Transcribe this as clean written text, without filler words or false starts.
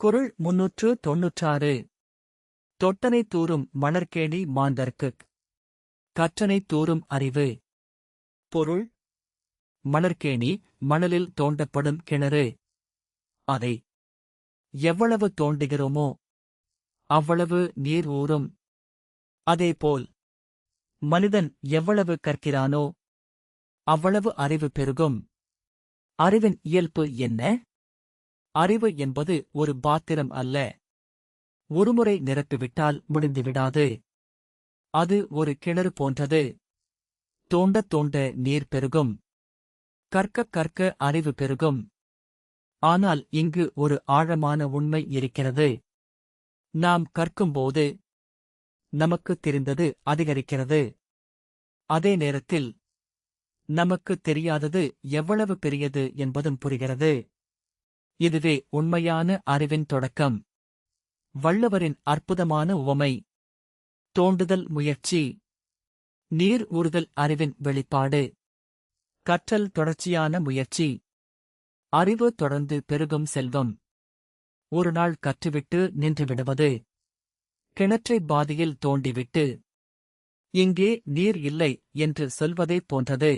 குறள் 396. தொட்டனை தூறும் மணற்கேணி மாந்தர்க்குக் கற்றனை தூறும் அறிவு. பொருள்: மணற்கேணி மணலில் தோண்டப்படும் கிணறு. அதை எவ்வளவு தோண்டுகிறோமோ அவ்வளவு நீர் ஊறும். அதேபோல் மனிதன் எவ்வளவு கற்கிறானோ அவ்வளவு அறிவு பெருகும். அறிவின் இயல்பு என்ன? அறிவு என்பது ஒரு பாத்திரம் அல்ல. ஒருமுறை நிரப்பிவிட்டால் முடிந்துவிடாது. அது ஒரு கிணறு போன்றது. தோண்டத் தோண்ட நீர் பெருகும். கற்கக் கற்க அறிவு பெருகும். ஆனால் இங்கு ஒரு ஆழமான உண்மை இருக்கிறது. நாம் கற்கும்போது நமக்குத் தெரிந்தது அதிகரிக்கிறது. அதே நேரத்தில் நமக்குத் தெரியாதது எவ்வளவு பெரியது என்பதும் புரிகிறது. இதுவே உண்மையான அறிவின் தொடக்கம். வள்ளுவரின் அற்புதமான உவமை. தோண்டுதல் முயற்சி. நீர் ஊறுதல் அறிவின் வெளிப்பாடு. கற்றல் தொடர்ச்சியான முயற்சி. அறிவு தொடர்ந்து பெருகும் செல்வம். ஒரு நாள் கற்றுவிட்டு நின்றுவிடுவது கிணற்றை பாதியில் தோண்டிவிட்டு இங்கே நீர் இல்லை என்று சொல்வதைப் போன்றது.